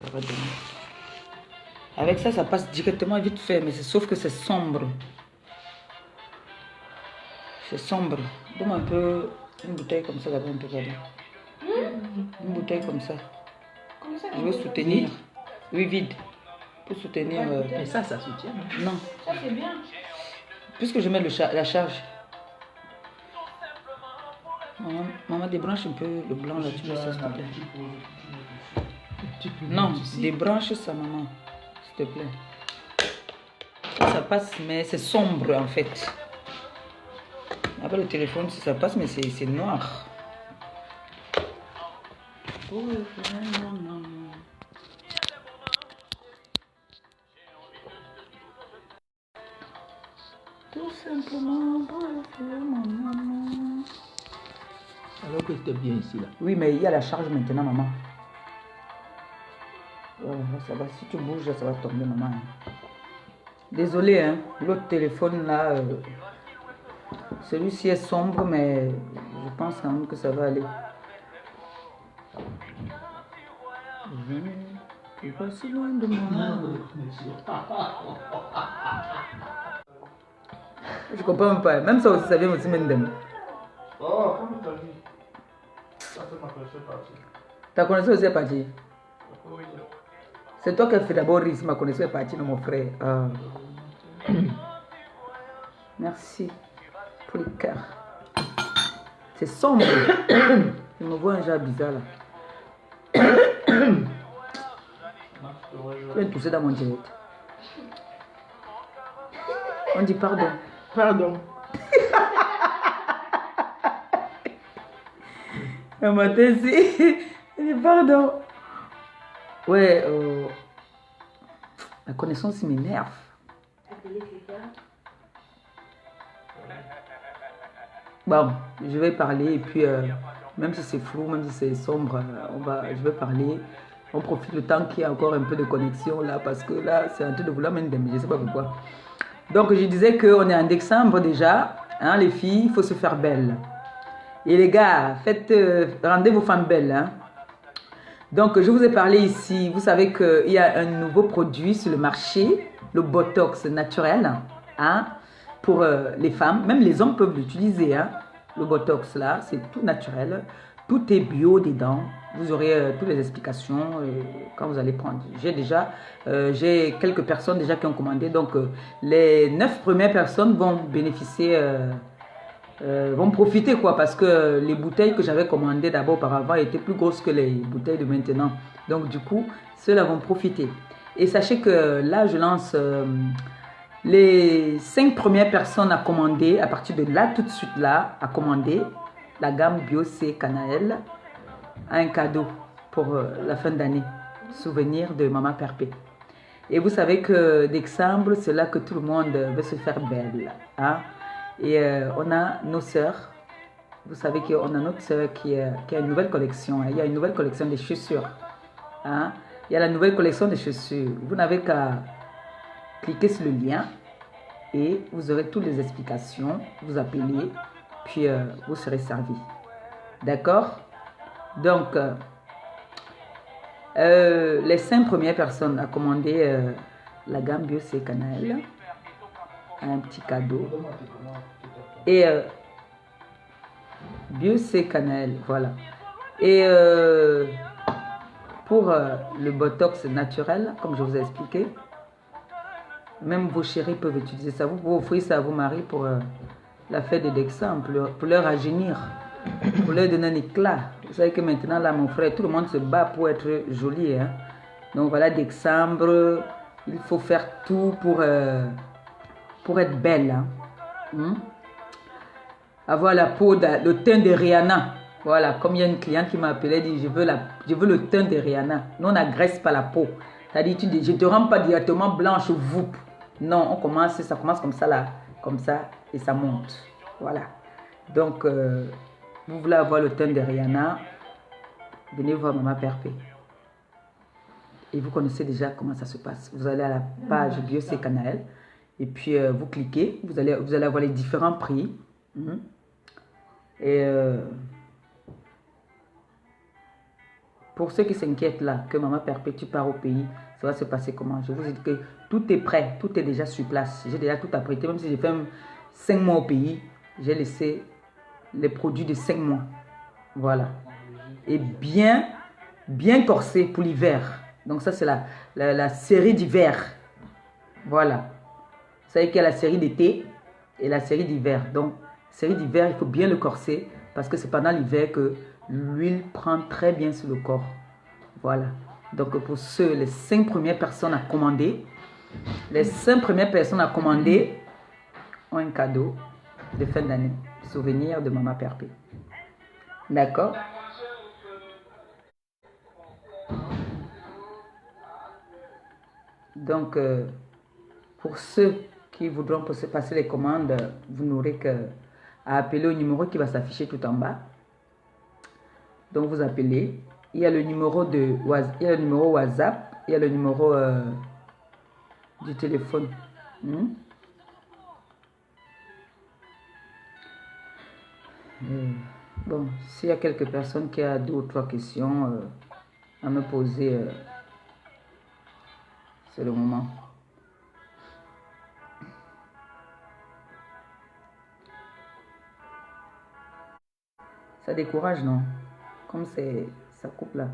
va donner. Avec ça, ça passe directement vite fait, mais sauf que c'est sombre. C'est sombre. Donne un peu une bouteille comme ça, d'abord un peu regarder. Une bouteille comme ça. Je veux soutenir. Vide. Oui, vide. Pour soutenir. Mais ça soutient. Non. Ça, c'est bien. Puisque je mets la charge. Maman, débranche un peu le blanc là, tu mets ça, s'il te plaît. Non, débranche ça, maman. S'il te plaît. Ça passe, mais c'est sombre en fait. Après le téléphone, si ça passe, mais c'est noir. Tout simplement pour maman. Alors que c'était bien ici là. Oui, mais il y a la charge maintenant, maman. Voilà, ça va. Si tu bouges, ça va tomber, maman. Désolé, hein. L'autre téléphone là, celui-ci est sombre, mais je pense quand même que ça va aller. Tu vas si loin de moi. Je comprends même pas. Même ça aussi, ça vient aussi même. Oh, comme tu as dit. Ça fait ma connaissance partie. Ta connaissance aussi est partie. Oui. C'est toi qui as fait d'abord rire, ma connaissance est partie, non, mon frère. Ah. Merci pour le cœur. C'est sombre. Je me vois un genre bizarre là. Je viens de tousser dans mon direct. On dit pardon. Pardon. Un matin, si. Pardon. Ouais, la connaissance m'énerve. Bon, je vais parler et puis même si c'est flou, même si c'est sombre, je vais parler. On profite le temps qu'il y a encore un peu de connexion là parce que là, c'est en train de vouloir m'aider, je ne sais pas pourquoi. Donc, je disais qu'on est en décembre déjà. Hein, les filles, il faut se faire belle. Et les gars, rendez vos femmes belles. Hein. Donc, je vous ai parlé ici. Vous savez qu'il y a un nouveau produit sur le marché, le Botox naturel. Hein, pour les femmes, même les hommes peuvent l'utiliser. Hein. Le Botox là, c'est tout naturel. Tout est bio dedans. Vous aurez toutes les explications quand vous allez prendre. J'ai quelques personnes déjà qui ont commandé. Donc, les 9 premières personnes vont bénéficier, vont profiter quoi. Parce que les bouteilles que j'avais commandées d'abord auparavant étaient plus grosses que les bouteilles de maintenant. Donc, du coup, ceux-là vont profiter. Et sachez que là, je lance les 5 premières personnes à commander, à partir de là, tout de suite là, à commander la gamme Bio C Cannelle. Un cadeau pour la fin d'année, souvenir de Maman Perpé. Et vous savez que décembre, c'est là que tout le monde veut se faire belle. Hein? Et on a nos sœurs. Vous savez qu'on a notre sœur qui a une nouvelle collection. Hein? Il y a une nouvelle collection de chaussures. Hein? Il y a la nouvelle collection de chaussures. Vous n'avez qu'à cliquer sur le lien et vous aurez toutes les explications. Vous appelez, puis vous serez servi. D'accord? Donc, les 5 premières personnes à commander la gamme Bio C Cannelle, un petit cadeau. Et Bio C Cannelle, voilà. Et pour le Botox naturel, comme je vous ai expliqué, même vos chéris peuvent utiliser ça. Vous pouvez offrir ça à vos maris pour la fête de décembre, pour leur rajeunir. Pour leur donner un éclat. Vous savez que maintenant, là, mon frère, tout le monde se bat pour être joli. Hein? Donc voilà, décembre, il faut faire tout pour être belle. Hein? Avoir la peau, le teint de Rihanna. Voilà, comme il y a une cliente qui m'a appelé, dit, je veux le teint de Rihanna. Nous, on n'agresse pas la peau. C'est-à-dire, tu dis, je ne te rends pas directement blanche, vous. Non, ça commence comme ça, là, comme ça, et ça monte. Voilà. Donc, vous voulez avoir le teint de Rihanna, venez voir Maman Perpé. Et vous connaissez déjà comment ça se passe. Vous allez à la page Bio C Cannelle et puis vous cliquez. Vous allez avoir les différents prix. Et pour ceux qui s'inquiètent là, que Maman Perpétue part au pays, ça va se passer comment? Je vous ai dit que tout est prêt, tout est déjà sur place. J'ai déjà tout apprêté, même si j'ai fait 5 mois au pays, j'ai laissé les produits de 5 mois. Voilà. Et bien corsé pour l'hiver. Donc ça, c'est la série d'hiver. Voilà. Vous savez qu'il y a la série d'été et la série d'hiver. Donc, série d'hiver, il faut bien le corser parce que c'est pendant l'hiver que l'huile prend très bien sur le corps. Voilà. Donc, pour les 5 premières personnes à commander, les 5 premières personnes à commander ont un cadeau de fin d'année. Souvenir de Maman Perpé. D'accord? Donc, pour ceux qui voudront passer les commandes, vous n'aurez qu'à appeler au numéro qui va s'afficher tout en bas. Donc, vous appelez. Il y a le numéro WhatsApp, il y a le numéro du téléphone. Bon, s'il y a quelques personnes qui ont 2 ou 3 questions à me poser, c'est le moment. Ça décourage, non? Comme ça coupe là.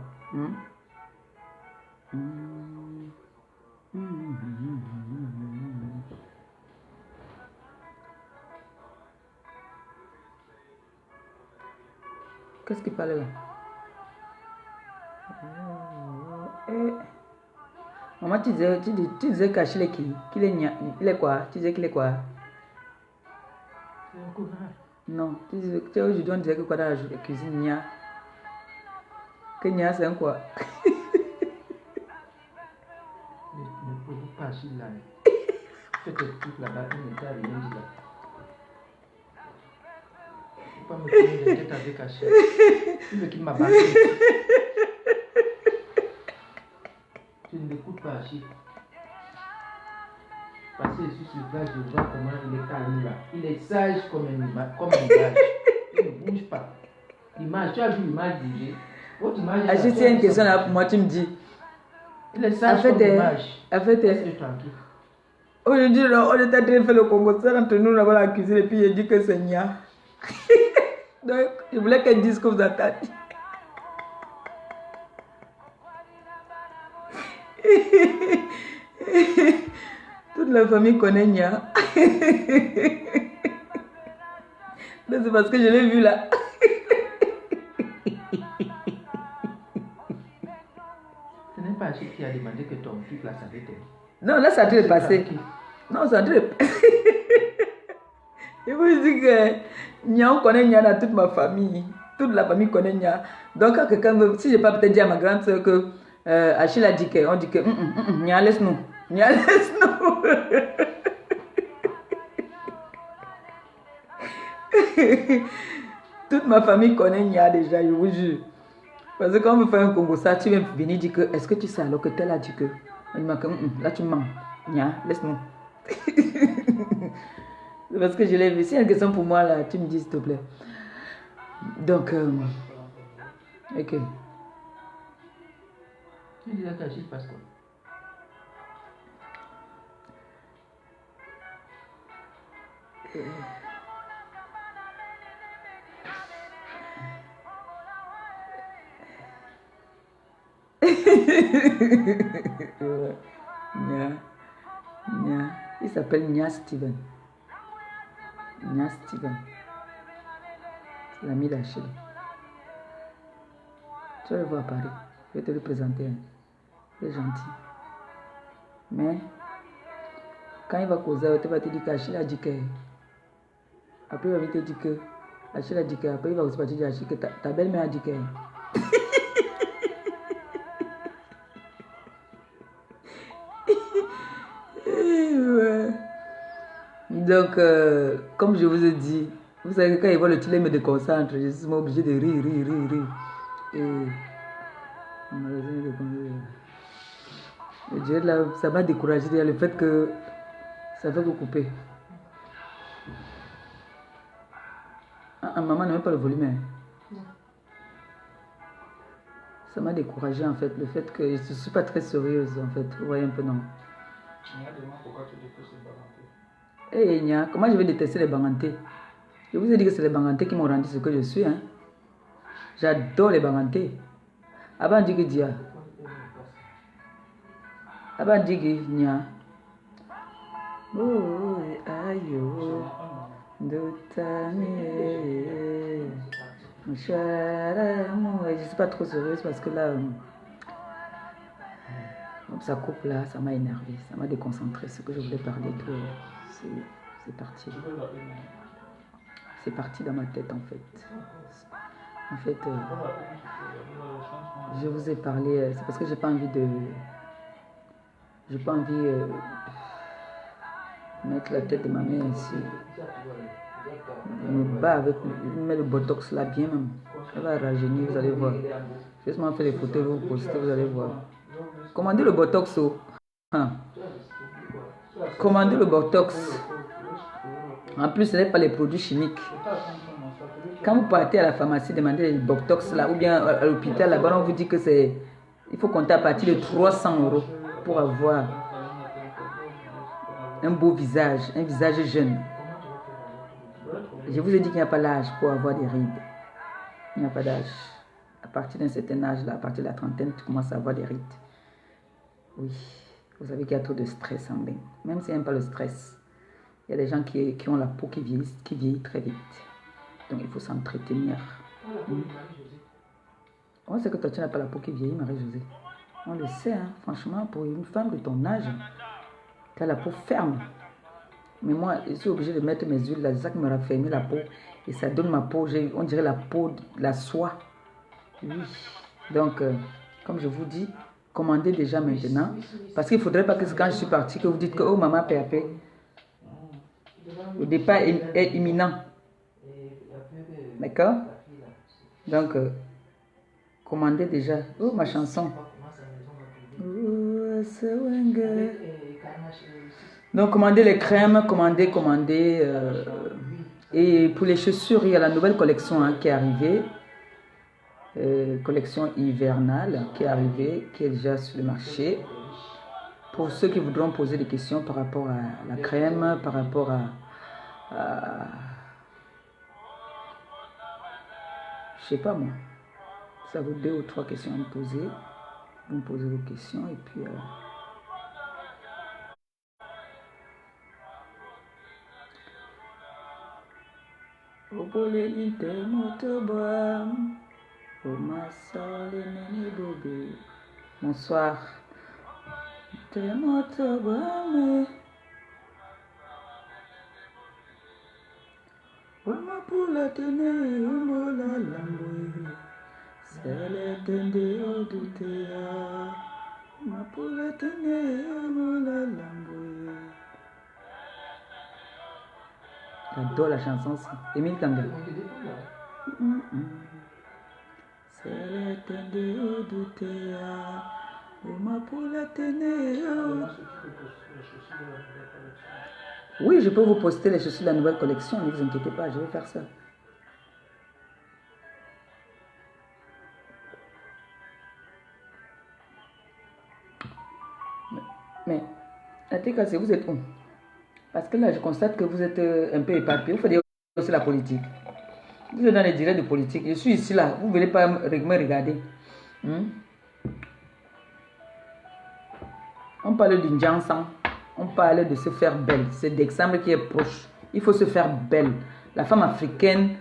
Qu'est-ce qu'il parlait là? Maman, tu disais qu'Achille qu'il est quoi? Tu disais qu'il est quoi? C'est un courant. Non, aujourd'hui on disait que quoi dans la cuisine, Nia? Que Nia c'est un quoi? Ne provoque pas Achille là. Fais tes trucs là-bas, il n'était rien dit là. Faut pas me tourner la tête avec Achille. Il veut qu'il m'abatte. Tu ne l'écoutes pas Achille. Passez ici sur place, je vois comment il est calme là. Il est sage comme un image. Il ne bouge pas. L'image, tu as vu l'image bouger? Votre image. Achille, s'il y a une question là pour moi, tu me dis. Il est sage comme l'image. Reste tranquille. Aujourd'hui, on était en train de faire le Congo, ça entre nous là-bas la cuisine et puis il dit que c'est Nia. Donc, je voulais qu'elle dise ce que vous attendez. Toute la famille connaît Nia. C'est parce que je l'ai vu là. Ce n'est pas Achille qui a demandé que ton truc là s'arrête. Non, là, ça a dû passer. Non, ça a dû Je vous dis que Nia, on connaît Nia dans toute ma famille. Toute la famille connaît Nia. Donc, quand quelqu'un veut, si je n'ai pas peut-être dit à ma grande soeur que Achille a dit qu'on dit que Nia, laisse-nous. Nia, laisse-nous. Toute ma famille connaît Nia déjà, je vous jure. Parce que quand on me fait un Congo, ça, tu viens venir dire que est-ce que tu sais alors que tel a dit que. On dit que là tu mens. Nia, laisse-nous. C'est parce que je l'ai vu. S'il y a une question pour moi là, tu me dis s'il te plaît. Donc, ok. Tu disais qu'Achille passe quoi? Nia. Il s'appelle Nia Steven. Nia Steven. C'est l'ami d'Achille. Tu vas le voir à Paris. Je vais te le présenter. Il est gentil. Mais, quand il va causer, il va te dire qu'Achille a dit que. Après, il va te dire que. Achille a dit que. Après, il va aussi te dire Achille que ta belle-mère a dit que. Donc, comme je vous ai dit, vous savez que quand il voit le télé, il me déconcentre. Je suis obligé de rire. Et je dirais là, ça m'a découragé. Le fait que ça fait que couper. Maman n'a même pas le volume. Hein. Ça m'a découragée en fait, le fait que je ne suis pas très sérieuse en fait. Vous voyez un peu, non? Pourquoi tu détestes les balantés? Eh, Nya, comment je vais détester les bangantés? Je vous ai dit que c'est les bangantés qui m'ont rendu ce que je suis. Hein? J'adore les bangantés. Avant dit que dia. Avant dit que Nya. Oh, aïe, oh, d'otami. Je ne suis pas trop sérieuse parce que là, ça coupe là, ça m'a énervé, ça m'a déconcentré. Ce que je voulais parler, c'est parti. C'est parti dans ma tête en fait. En fait, je vous ai parlé, c'est parce que j'ai pas envie de... J'ai pas envie de mettre la tête de ma mère ici. Je me bats avec, je mets le botox là bien même. Elle va rajeunir, vous allez voir. Juste m'en faire des photos, vous postez, vous allez voir. Commandez le botox. Hein. Commandez le botox. En plus, ce n'est pas les produits chimiques. Quand vous partez à la pharmacie, demandez le botox là, ou bien à l'hôpital là-bas, on vous dit que c'est... Il faut compter à partir de 300 € pour avoir un beau visage, un visage jeune. Je vous ai dit qu'il n'y a pas l'âge pour avoir des rides. Il n'y a pas d'âge. À partir d'un certain âge, là, à partir de la trentaine, tu commences à avoir des rides. Oui, vous savez qu'il y a trop de stress en bain. Même s'il n'y a pas le stress, il y a des gens qui ont la peau qui vieillit très vite. Donc il faut s'entretenir. On sait que toi tu n'as pas la peau qui vieillit, Marie-Josée. On le sait, hein? Franchement, pour une femme de ton âge, tu as la peau ferme. Mais moi, je suis obligée de mettre mes huiles là, c'est ça qui me raffermit la peau. Et ça donne ma peau, on dirait la peau de la soie. Oui. Donc, comme je vous dis, commandez déjà maintenant. Parce qu'il ne faudrait pas que quand je suis partie, que vous dites que, oh maman, PAP, le départ est imminent. D'accord? Donc, commandez déjà. Oh, ma chanson. Donc, commandez les crèmes, commandez. Et pour les chaussures, il y a la nouvelle collection hein, qui est arrivée. Collection hivernale qui est arrivée, qui est déjà sur le marché. Pour ceux qui voudront poser des questions par rapport à la crème, par rapport à je sais pas moi. Ça vaut 2 ou 3 questions à me poser. Vous me posez vos questions et puis... Bonsoir. J'adore la chanson aussi. Émile Kanga. Oui, je peux vous poster les chaussures de la nouvelle collection, ne vous inquiétez pas, je vais faire ça. Mais, Atikase, vous êtes où? Parce que là, je constate que vous êtes un peu éparpillé. Il faut dire aussi la politique. Vous êtes dans les directs de politique. Je suis ici, là. Vous ne voulez pas me regarder. On parle d'Injansan. On parle de se faire belle. C'est d'exemple qui est proche. Il faut se faire belle. La femme africaine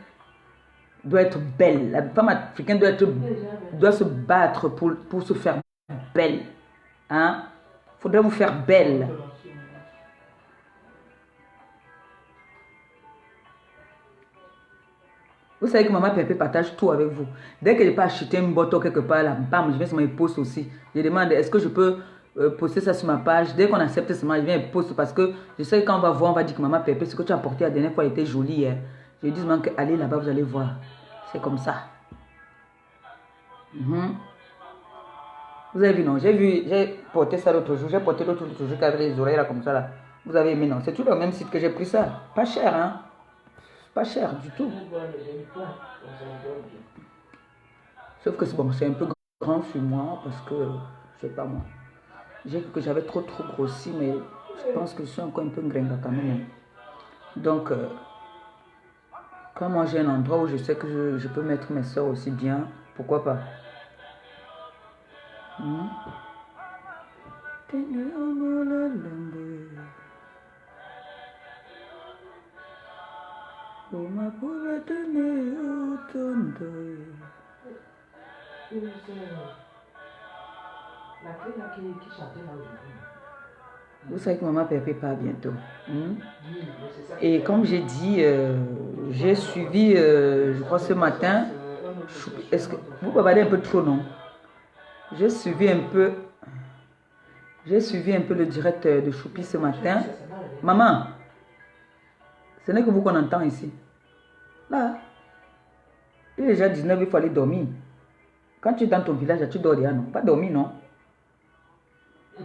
doit être belle. La femme africaine doit se battre pour se faire belle. Hein? Faudrait vous faire belle. Vous savez que maman Pépé partage tout avec vous. Dès que je peux acheter une botte quelque part, là, bam, je viens sur mes posts aussi. Je demande, est-ce que je peux poster ça sur ma page? Dès qu'on accepte ce moment, je viens et poste parce que je sais que quand on va voir, on va dire que maman Pépé, ce que tu as porté la dernière fois était joli. Hein. Je dis que allez là-bas, vous allez voir. C'est comme ça. Vous avez vu, non? J'ai porté ça l'autre jour. J'ai porté l'autre jour avec les oreilles là comme ça là. Vous avez aimé, non? C'est tout le même site que j'ai pris ça. Pas cher, hein? Pas cher du tout. Sauf que c'est bon, c'est un peu grand sur moi parce que, je sais pas moi, j'ai cru que j'avais trop grossi, mais je pense que je suis encore un peu gringa quand même. Donc, quand moi j'ai un endroit où je sais que je peux mettre mes soeurs aussi bien, pourquoi pas? Hmm? La clé là qui chantait là aujourd'hui. Vous savez que maman Pépé part bientôt. Hmm? Oui, mais c'est ça. Et comme j'ai dit, j'ai suivi, je crois ce matin, est-ce que vous bavardez un peu trop, non? J'ai suivi un peu le direct de Choupi ce matin. Maman, ce n'est que vous qu'on entend ici. Là, il est déjà 19, il faut aller dormir. Quand tu es dans ton village, tu dors déjà, non? Pas dormir, non? Tu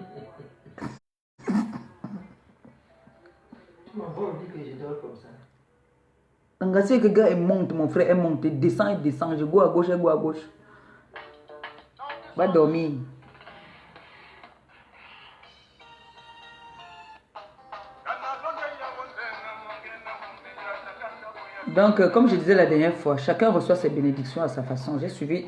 m'as envie que je dors comme ça. Engagé que le gars, il monte, mon frère, il monte, il descend, je go à gauche, je go à gauche. Va dormir. Donc, comme je disais la dernière fois, chacun reçoit ses bénédictions à sa façon. J'ai suivi,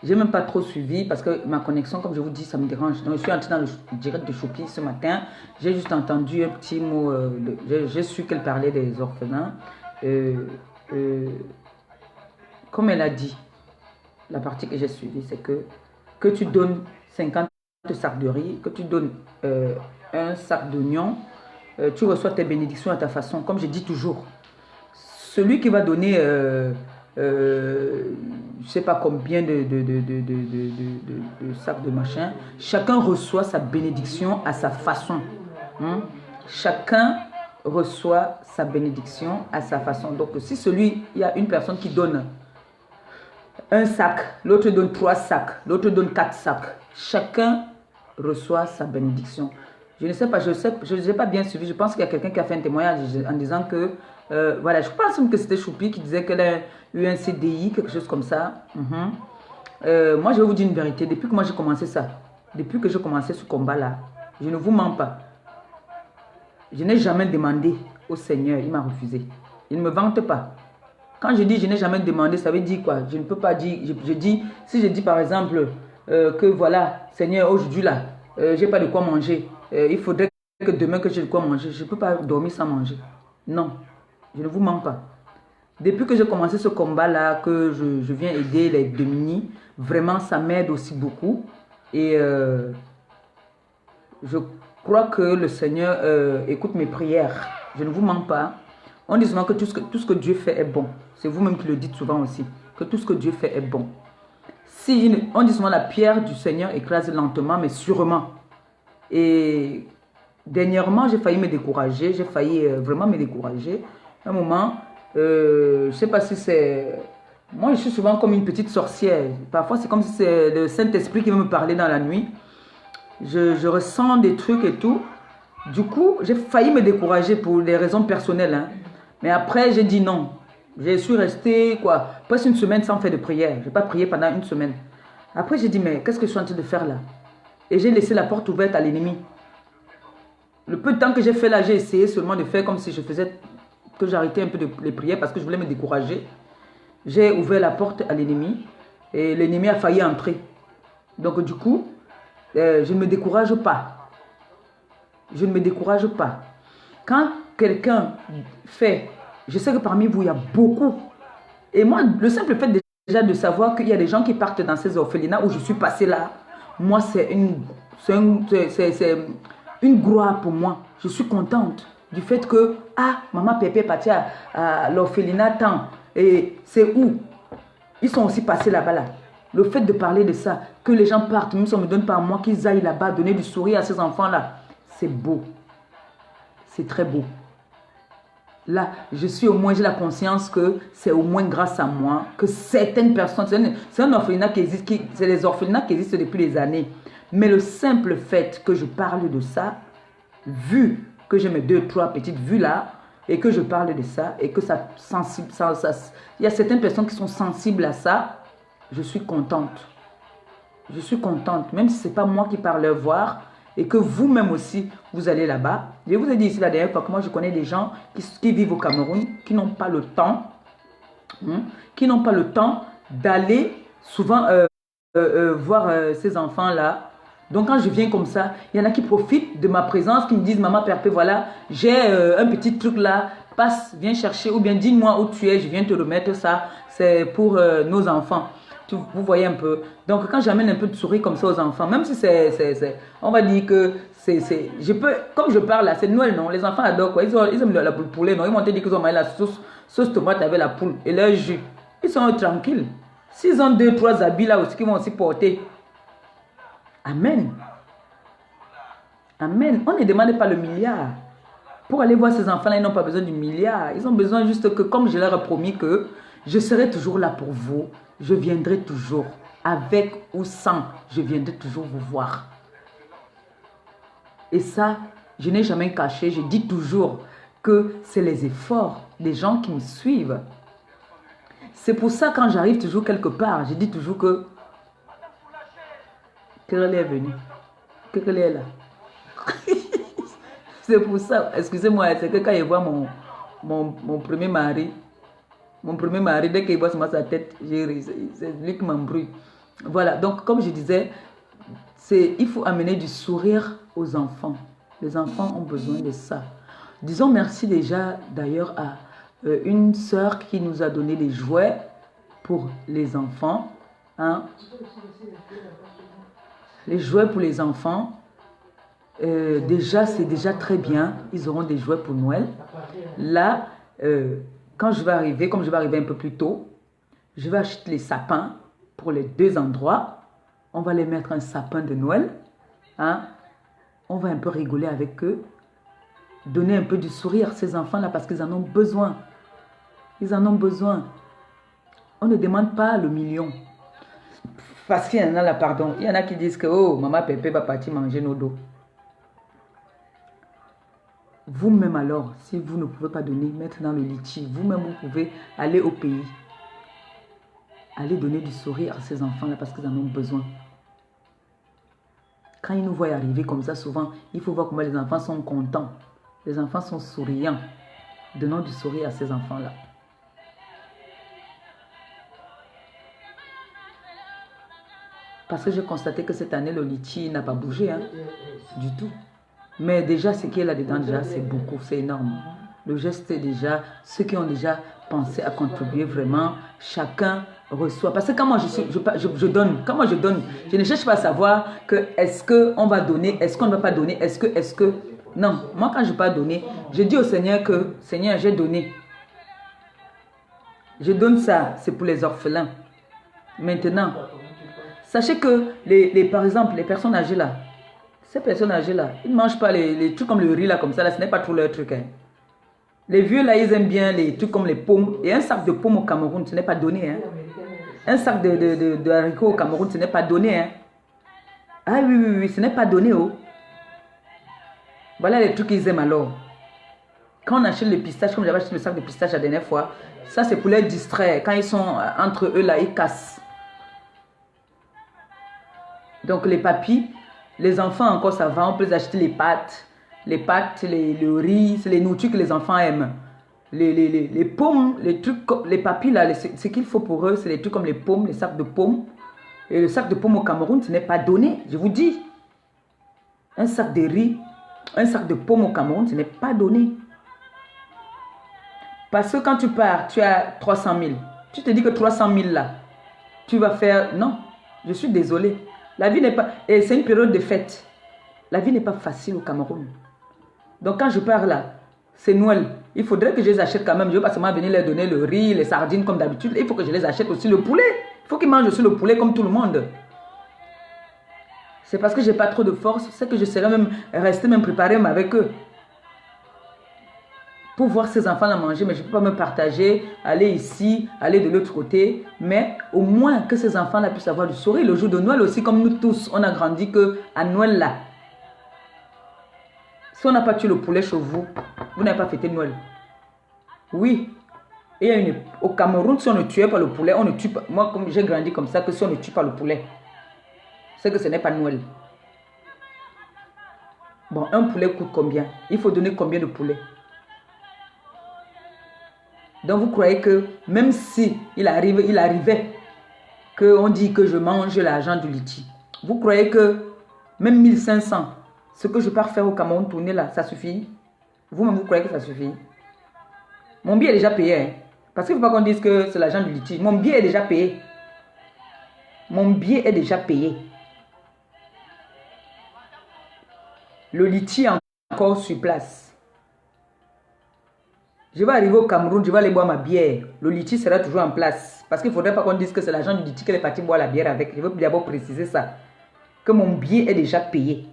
j'ai même pas trop suivi parce que ma connexion, comme je vous dis, ça me dérange. Donc, je suis entré dans le direct de Choupi ce matin. J'ai juste entendu un petit mot, j'ai su qu'elle parlait des orphelins. Comme elle a dit, la partie que j'ai suivie, c'est que tu donnes 50 sacs de riz, que tu donnes un sac d'oignons, tu reçois tes bénédictions à ta façon. Comme je dis toujours, celui qui va donner, je ne sais pas combien de sacs de machin, chacun reçoit sa bénédiction à sa façon. Hein? Chacun reçoit sa bénédiction à sa façon. Donc, si il y a une personne qui donne un sac, l'autre donne 3 sacs, l'autre donne 4 sacs, chacun reçoit sa bénédiction. Je ne sais pas, je ne sais pas bien suivi. Je pense qu'il y a quelqu'un qui a fait un témoignage en disant que, voilà, je pense que c'était Choupi qui disait qu'elle a eu un CDI, quelque chose comme ça. Moi, je vais vous dire une vérité. Depuis que moi j'ai commencé ça, depuis que j'ai commencé ce combat-là, je ne vous mens pas. Je n'ai jamais demandé au Seigneur, il m'a refusé. Il ne me vante pas. Quand je dis je n'ai jamais demandé, ça veut dire quoi? Je ne peux pas dire, je dis, si je dis par exemple que voilà, Seigneur, aujourd'hui là, j'ai pas de quoi manger. Il faudrait que demain que j'ai de quoi manger. Je ne peux pas dormir sans manger. Non, je ne vous mens pas. Depuis que j'ai commencé ce combat-là, que je viens aider les démunis, vraiment ça m'aide aussi beaucoup. Et je crois que le Seigneur écoute mes prières. Je ne vous mens pas. On dit souvent que tout ce que Dieu fait est bon. C'est vous-même qui le dites souvent aussi. Que tout ce que Dieu fait est bon. On dit souvent la pierre du Seigneur écrase lentement mais sûrement. Et dernièrement, j'ai failli me décourager. J'ai failli vraiment me décourager. Un moment, je ne sais pas si c'est... Moi, je suis souvent comme une petite sorcière. Parfois, c'est comme si c'est le Saint-Esprit qui veut me parler dans la nuit. Je ressens des trucs et tout. Du coup, j'ai failli me décourager pour des raisons personnelles. Hein. Mais après, j'ai dit non. Je suis resté presque une semaine sans faire de prière. Je n'ai pas prié pendant une semaine. Après, j'ai dit, mais qu'est-ce que je suis en train de faire là? Et j'ai laissé la porte ouverte à l'ennemi. Le peu de temps que j'ai fait là, j'ai essayé seulement de faire comme si je faisais, que j'arrêtais un peu de les prières parce que je voulais me décourager. J'ai ouvert la porte à l'ennemi et l'ennemi a failli entrer. Donc du coup, je ne me décourage pas. Je ne me décourage pas. Quand quelqu'un fait, je sais que parmi vous, il y a beaucoup. Et moi, le simple fait déjà de savoir qu'il y a des gens qui partent dans ces orphelinats où je suis passée là, moi, c'est une gloire pour moi. Je suis contente du fait que, maman Pépé est partie à l'orphelinat tant. Et c'est où? Ils sont aussi passés là-bas là. Le fait de parler de ça, que les gens partent, même si on ne me donne pas à moi, qu'ils aillent là-bas donner du sourire à ces enfants-là, c'est beau. C'est très beau. Là, j'ai la conscience que c'est au moins grâce à moi que certaines personnes, c'est un orphelinat qui existe, c'est les orphelinats qui existent depuis des années. Mais le simple fait que je parle de ça, vu que j'ai mes 2-3 petites vues là, et que je parle de ça, et que il y a certaines personnes qui sont sensibles à ça, je suis contente. je suis contente, même si ce n'est pas moi qui pars leur voir et que vous-même aussi, vous allez là-bas. Je vous ai dit ici la dernière fois que moi, je connais des gens qui vivent au Cameroun, qui n'ont pas le temps, qui n'ont pas le temps d'aller souvent voir ces enfants-là. Donc, quand je viens comme ça, il y en a qui profitent de ma présence, qui me disent, maman Perpé, voilà, j'ai un petit truc là, passe, viens chercher, ou bien dis-moi où tu es, je viens te remettre ça, c'est pour nos enfants. Vous voyez un peu. Donc, quand j'amène un peu de souris comme ça aux enfants, même si on va dire que je peux, comme je parle là, c'est Noël, non? Les enfants adorent quoi? Ils aiment la poulet, non? Ils m'ont dit qu'ils ont mangé la sauce tomate avec la poule et leur jus. Ils sont tranquilles. S'ils ont 2-3 habits là aussi qu'ils vont aussi porter. Amen. Amen. On ne demande pas le milliard. Pour aller voir ces enfants-là, ils n'ont pas besoin du milliard. Ils ont besoin juste que, comme je leur ai promis que je serai toujours là pour vous, je viendrai toujours. Avec ou sans, je viendrai toujours vous voir. Et ça, je n'ai jamais caché. Je dis toujours que c'est les efforts des gens qui me suivent. C'est pour ça, quand j'arrive toujours quelque part, je dis toujours que Kerele est venu. Kerele est là. C'est pour ça, excusez-moi, c'est que quand il voit mon premier mari, dès qu'il voit sa tête, c'est lui qui m'embrouille. Voilà, donc comme je disais, il faut amener du sourire aux enfants. Les enfants ont besoin de ça. Disons merci déjà d'ailleurs à une sœur qui nous a donné des jouets pour les enfants. Hein? Les jouets pour les enfants. Déjà, c'est déjà très bien. Ils auront des jouets pour Noël. Là, quand je vais arriver, comme je vais arriver un peu plus tôt, je vais acheter les sapins pour les 2 endroits. On va les mettre un sapin de Noël. Hein? On va un peu rigoler avec eux. Donner un peu du sourire à ces enfants-là parce qu'ils en ont besoin. Ils en ont besoin. On ne demande pas le million. Parce qu'il y en a là, pardon. Il y en a qui disent que, oh, maman Pépé va partir manger nos dos. Vous-même alors, si vous ne pouvez pas donner, mettre dans le litchi, vous-même vous pouvez aller au pays. Aller donner du sourire à ces enfants-là parce qu'ils en ont besoin. Quand ils nous voient arriver comme ça, souvent, il faut voir comment les enfants sont contents. Les enfants sont souriants. Donnons du sourire à ces enfants-là. Parce que j'ai constaté que cette année, le litchi n'a pas bougé, hein, du tout. Mais déjà, ce qu'il y a là-dedans, déjà, c'est beaucoup, c'est énorme. Le geste, déjà, ceux qui ont déjà pensé à contribuer vraiment, chacun reçoit. Parce que quand moi je donne, quand moi je donne, je ne cherche pas à savoir que est-ce qu'on va donner, est-ce qu'on ne va pas donner, est-ce que... Non, moi quand je ne vais pas donner, je dis au Seigneur que, Seigneur, j'ai donné. Je donne ça, c'est pour les orphelins. Maintenant, sachez que, par exemple, les personnes âgées là, ces personnes âgées là, ils ne mangent pas les trucs comme le riz là, comme ça, là, ce n'est pas trop leur truc. Hein. Les vieux là, ils aiment bien les trucs comme les pommes. Et un sac de pommes au Cameroun, ce n'est pas donné. Hein. Un sac de haricots au Cameroun, ce n'est pas donné. Hein. Ah oui, ce n'est pas donné. Oh. Voilà les trucs qu'ils aiment alors. Quand on achète les pistaches, comme j'avais acheté le sac de pistaches la dernière fois, ça c'est pour les distraire. Quand ils sont entre eux là, ils cassent. Donc les papis, les enfants encore ça va, on peut les acheter les pâtes, le riz, c'est les nourritures que les enfants aiment. Les pommes, les trucs, les papis là, ce qu'il faut pour eux, c'est les trucs comme les pommes, les sacs de pommes. Et le sac de pommes au Cameroun, ce n'est pas donné, je vous dis. Un sac de riz, un sac de pommes au Cameroun, ce n'est pas donné. Parce que quand tu pars, tu as 300 000. Tu te dis que 300 000 là, tu vas faire... Non, je suis désolée. La vie n'est pas... Et c'est une période de fête. La vie n'est pas facile au Cameroun. Donc quand je pars là, c'est Noël. Il faudrait que je les achète quand même. Je ne veux pas seulement venir leur donner le riz, les sardines comme d'habitude. Il faut que je les achète aussi le poulet. Il faut qu'ils mangent aussi le poulet comme tout le monde. C'est parce que je n'ai pas trop de force. C'est que je serais même rester même préparer avec eux. Pour voir ces enfants-là manger, mais je ne peux pas me partager, aller ici, aller de l'autre côté. Mais au moins que ces enfants-là puissent avoir du sourire. Le jour de Noël aussi, comme nous tous, on a grandi qu'à Noël là. Si on n'a pas tué le poulet chez vous, vous n'avez pas fêté Noël. Oui. Et au Cameroun, si on ne tuait pas le poulet, on ne tue pas. Moi, comme j'ai grandi comme ça, que si on ne tue pas le poulet. c'est que ce n'est pas Noël. Bon, un poulet coûte combien? Il faut donner combien de poulets? Donc, vous croyez que même si il arrivait qu'on dit que je mange l'argent du litchi, vous croyez que même 1500, ce que je pars faire au Cameroun, tourner là, ça suffit? Vous-même, vous croyez que ça suffit? Mon billet est déjà payé. Hein? Parce qu'il ne faut pas qu'on dise que c'est l'argent du litchi. Mon billet est déjà payé. Mon billet est déjà payé. Le litchi est encore sur place. Je vais arriver au Cameroun, je vais aller boire ma bière. Le litchi sera toujours en place. Parce qu'il ne faudrait pas qu'on dise que c'est l'argent du litchi qu'elle est partie boire la bière avec. Je veux d'abord préciser ça. Que mon billet est déjà payé.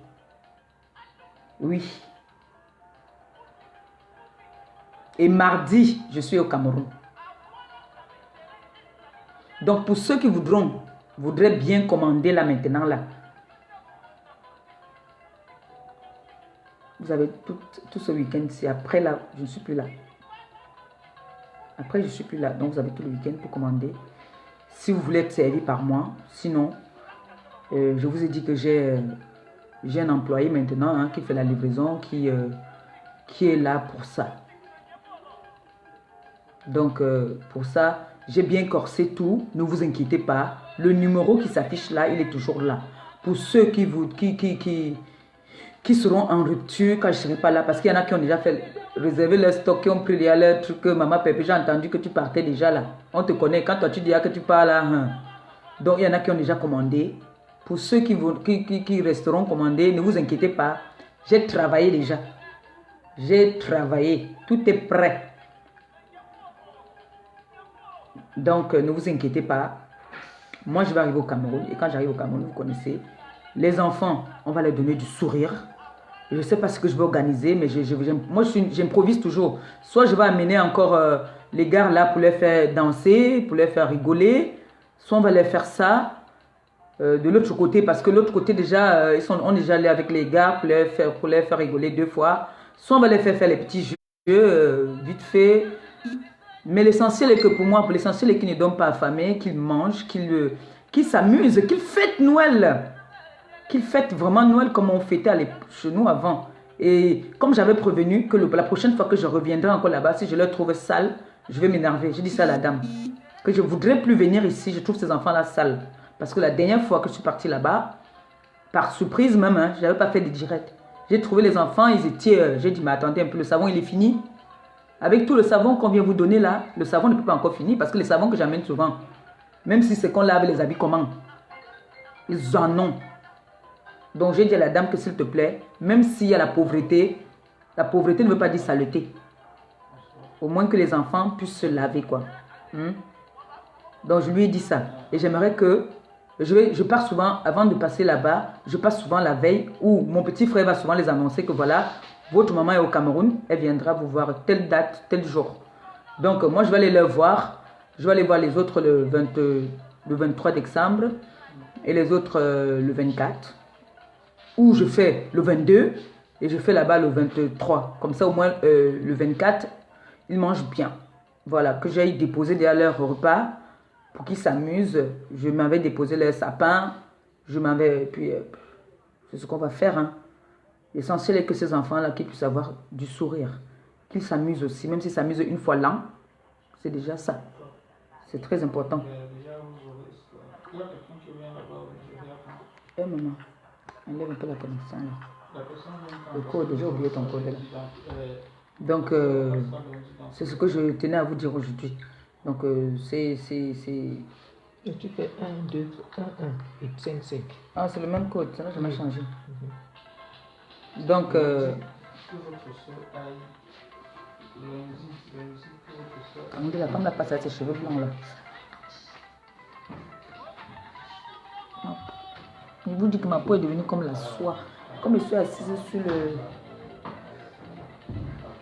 Oui. Et mardi, je suis au Cameroun. Donc pour ceux qui voudraient bien commander là maintenant là. Vous avez tout ce week-end-ci. Après là, je ne suis plus là. Après, je ne suis plus là. Donc, vous avez tout le week-end pour commander. Si vous voulez être servi par moi. Sinon, je vous ai dit que j'ai un employé maintenant hein, qui fait la livraison, qui est là pour ça. Donc, pour ça, j'ai bien corsé tout. Ne vous inquiétez pas. Le numéro qui s'affiche là, il est toujours là. Pour ceux qui seront en rupture quand je ne serai pas là. Parce qu'il y en a qui ont déjà réservé leur stock, qui ont pris leur truc. Maman Pépé, j'ai entendu que tu partais déjà là. On te connaît. Quand toi tu dis que tu pars là. Hein. Donc il y en a qui ont déjà commandé. Pour ceux qui resteront commandés, ne vous inquiétez pas. J'ai travaillé déjà. J'ai travaillé. Tout est prêt. Donc ne vous inquiétez pas. Moi je vais arriver au Cameroun. Et quand j'arrive au Cameroun, vous connaissez. Les enfants, on va leur donner du sourire. Je ne sais pas ce que je vais organiser, mais moi, j'improvise toujours. Soit je vais amener encore les gars là pour les faire danser, pour les faire rigoler. Soit on va les faire ça de l'autre côté, parce que l'autre côté, déjà, on est déjà allé avec les gars pour les faire rigoler 2 fois. Soit on va les faire les petits jeux, vite fait. Mais l'essentiel est que pour moi, l'essentiel est qu'ils ne dorment pas affamés, qu'ils mangent, qu'ils s'amusent, qu'ils fêtent Noël. Qu'ils fêtent vraiment Noël comme on fêtait chez nous avant. Et comme j'avais prévenu que la prochaine fois que je reviendrai encore là-bas, si je leur trouve sale, je vais m'énerver. J'ai dit ça à la dame. Que je ne voudrais plus venir ici, je trouve ces enfants-là sales. Parce que la dernière fois que je suis partie là-bas, par surprise même, hein, je n'avais pas fait de direct. J'ai trouvé les enfants, ils étaient... j'ai dit, mais attendez un peu, le savon il est fini. Avec tout le savon qu'on vient vous donner là, le savon ne peut pas encore finir. Parce que les savons que j'amène souvent, même si c'est qu'on lave les habits comment, ils en ont. Donc, j'ai dit à la dame que s'il te plaît, même s'il y a la pauvreté ne veut pas dire saleté. Au moins que les enfants puissent se laver, quoi. Donc, je lui ai dit ça. Et j'aimerais que... Je pars souvent, avant de passer là-bas, je passe souvent la veille où mon petit frère va souvent les annoncer que voilà, votre maman est au Cameroun, elle viendra vous voir telle date, tel jour. Donc, moi, je vais aller les voir. Je vais aller voir les autres le 23 décembre et les autres le 24. Ou je fais le 22 et je fais là-bas le 23. Comme ça, au moins, le 24, ils mangent bien. Voilà, que j'aille déposer derrière leur repas pour qu'ils s'amusent. Je m'avais déposé leur sapin. Je m'avais... Puis, c'est ce qu'on va faire. Hein. L'essentiel est que ces enfants-là, qu'ils puissent avoir du sourire. Qu'ils s'amusent aussi. Même s'ils s'amusent une fois l'an, c'est déjà ça. C'est très important. Maman. Enlève un peu la connexion là. Le code, j'ai oublié ton code là. Donc, c'est ce que je tenais à vous dire aujourd'hui. Donc, c'est... Et tu fais 1, 2, 1, 1 et 5, 5. Ah, c'est le même code, ça n'a jamais changé. Donc, on dit la femme n'a pas ça, ses cheveux blancs là. Je vous dis que ma peau est devenue comme la soie. Comme je suis assise sur le...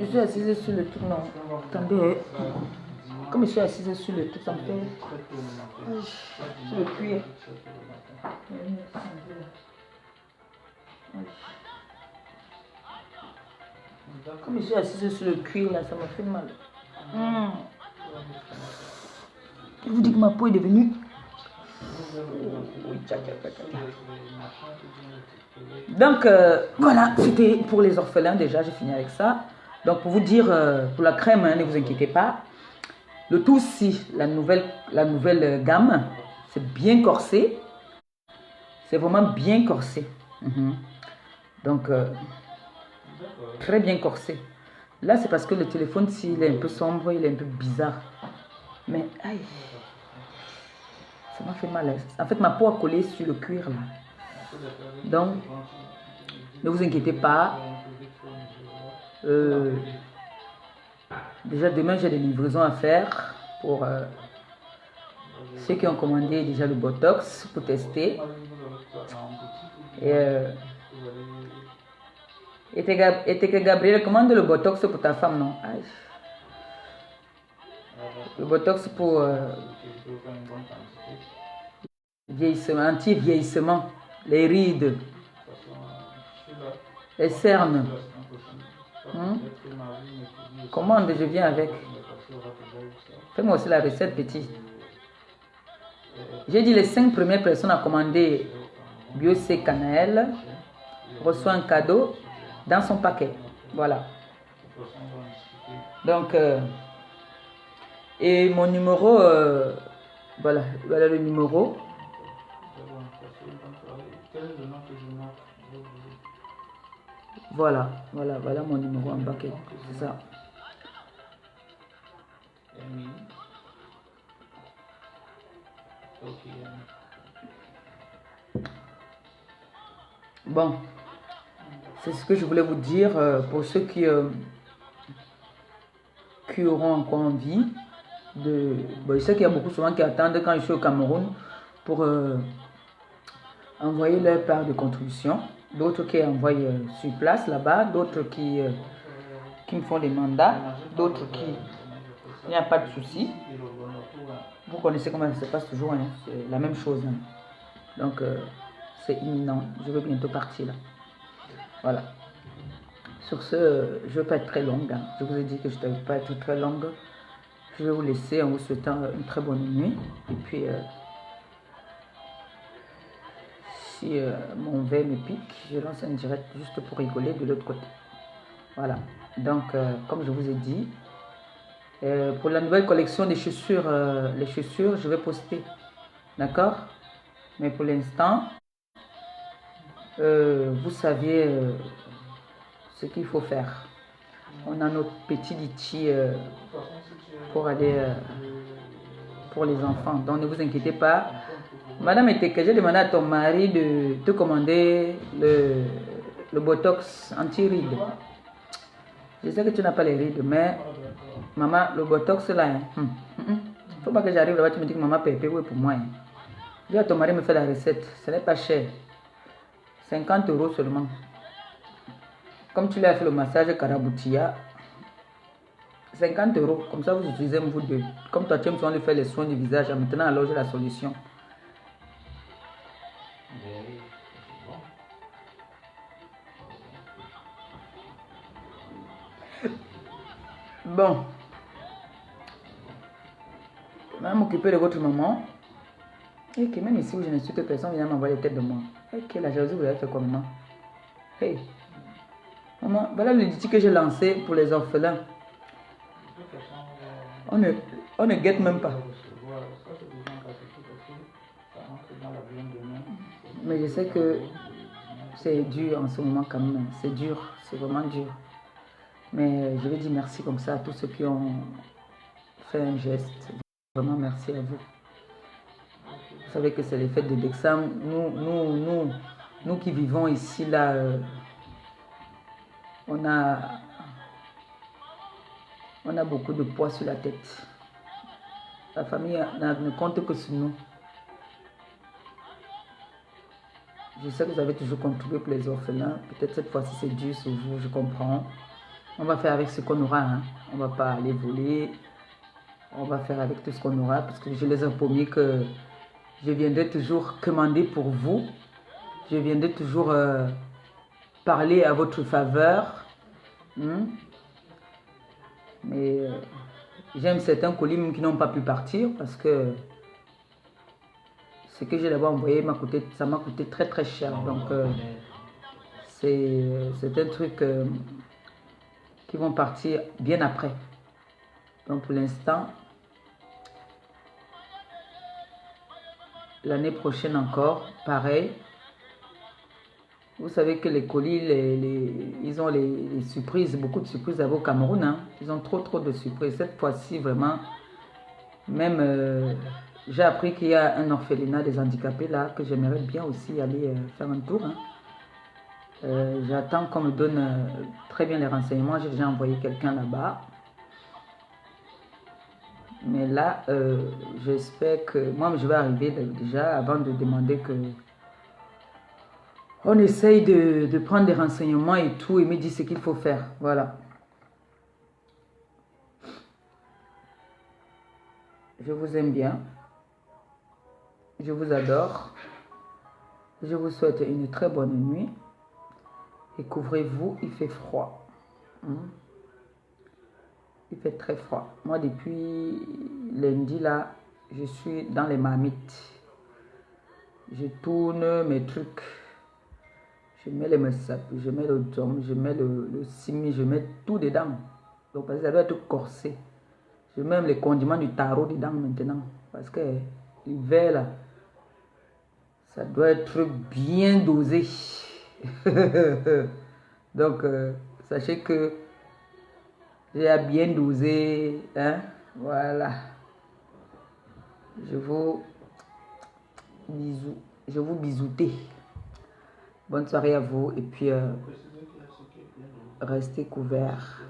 Je suis assise sur le truc, non. Attendez. Comme je suis assise sur le truc, ça me fait... Sur le cuir. Comme je suis assise sur le cuir, là, ça me fait mal. Je vous dis que ma peau est devenue Donc, voilà, c'était pour les orphelins déjà, j'ai fini avec ça. Donc, pour vous dire, pour la crème, hein, ne vous inquiétez pas. Le tout, si la nouvelle gamme, c'est bien corsé. C'est vraiment bien corsé. Donc, très bien corsé. Là, c'est parce que le téléphone, s'il est un peu sombre, il est un peu bizarre. Mais, aïe, ça m'a fait mal. En fait, ma peau a collé sur le cuir, là. Donc, ne vous inquiétez pas. Déjà, demain, j'ai des livraisons à faire pour ceux qui ont commandé déjà le Botox pour tester. Et que Gabriel commande le Botox pour ta femme, non? Aïe. Le Botox pour vieillissement, anti-vieillissement, les rides, les cernes. Commande, je viens avec. Fais-moi aussi la recette, petit. J'ai dit les 5 premières personnes à commander BioC Cannelle reçoit un cadeau dans son paquet. Voilà. Donc, et mon numéro, voilà le numéro. Voilà mon numéro en paquet. C'est ça. Bon, c'est ce que je voulais vous dire pour ceux qui auront encore envie de... Bon, je sais qu'il y a beaucoup souvent qui attendent quand je suis au Cameroun pour envoyer leur part de contribution. D'autres qui envoient sur place là-bas, d'autres qui me font des mandats, d'autres qui... Il n'y a pas de souci. Vous connaissez comment ça se passe toujours, hein? C'est la même chose. Hein? Donc, c'est imminent. Je vais bientôt partir là. Voilà. Sur ce, je ne vais pas être très longue. Hein. Je vous ai dit que je ne devais pas être très longue. Je vais vous laisser en vous souhaitant une très bonne nuit. Et puis, si mon verre me pique, je lance un direct juste pour rigoler de l'autre côté. Voilà. Donc, comme je vous ai dit, pour la nouvelle collection des chaussures, les chaussures, je vais poster. D'accord? Mais pour l'instant, vous saviez ce qu'il faut faire. On a notre petit litchi pour aller pour les enfants. Donc, ne vous inquiétez pas. Madame Eteke, j'ai demandé à ton mari de te commander le Botox anti-rides. Je sais que tu n'as pas les rides, mais maman, le Botox là, faut pas que j'arrive là-bas, tu me dis que maman paye oui pour moi. Hein. Dis à ton mari me fait la recette, ce n'est pas cher. 50 € seulement. Comme tu lui as fait le massage Karaboutia, 50 €, comme ça vous utilisez vous deux. Comme toi tu aimes souvent lui faire les soins du visage, maintenant alors j'ai la solution. Bon. Je vais m'occuper de votre maman. Et que même ici où je ne suis que personne vient m'envoyer les têtes de moi. Et que la jalousie vous avez fait quoi maman? Hey. Maman, voilà le défi que j'ai lancé pour les orphelins. On ne guette même pas. Mais je sais que c'est dur en ce moment quand même. C'est dur, c'est vraiment dur. Mais je vais dire merci comme ça à tous ceux qui ont fait un geste. Vraiment merci à vous. Vous savez que c'est les fêtes de Dexam. Nous qui vivons ici, là, on a beaucoup de poids sur la tête. La famille ne compte que sur nous. Je sais que vous avez toujours contribué pour les orphelins. Peut-être cette fois-ci c'est dur sur vous, je comprends. On va faire avec ce qu'on aura. Hein. On ne va pas aller voler. On va faire avec tout ce qu'on aura. Parce que je les ai promis que je viendrai toujours commander pour vous. Je viendrai toujours parler à votre faveur. Mais j'aime certains colis qui n'ont pas pu partir parce que ce que j'ai d'abord envoyé ça m'a coûté très très cher. Donc c'est un truc qui vont partir bien après. Donc pour l'instant, l'année prochaine encore, pareil. Vous savez que les colis, ils ont les surprises, beaucoup de surprises au Cameroun. Hein. Ils ont trop de surprises. Cette fois-ci, vraiment, même j'ai appris qu'il y a un orphelinat des handicapés là, que j'aimerais bien aussi aller faire un tour. Hein. J'attends qu'on me donne très bien les renseignements. J'ai déjà envoyé quelqu'un là-bas. Mais là, j'espère que moi, je vais arriver déjà avant de demander que on essaye de prendre des renseignements et tout et me dire ce qu'il faut faire. Voilà. Je vous aime bien. Je vous adore. Je vous souhaite une très bonne nuit. Et couvrez-vous, il fait froid. Il fait très froid. Moi, depuis lundi, là, je suis dans les marmites. Je tourne mes trucs. Je mets les messapes, je mets le dom, je mets le simi, je mets tout dedans. Donc, parce que ça doit être corsé. Je mets même les condiments du tarot dedans maintenant. Parce que l'hiver, là, ça doit être bien dosé. Donc, sachez que j'ai bien dosé. Hein? Voilà. Je vous bisoutais. Bonne soirée à vous et puis restez couverts.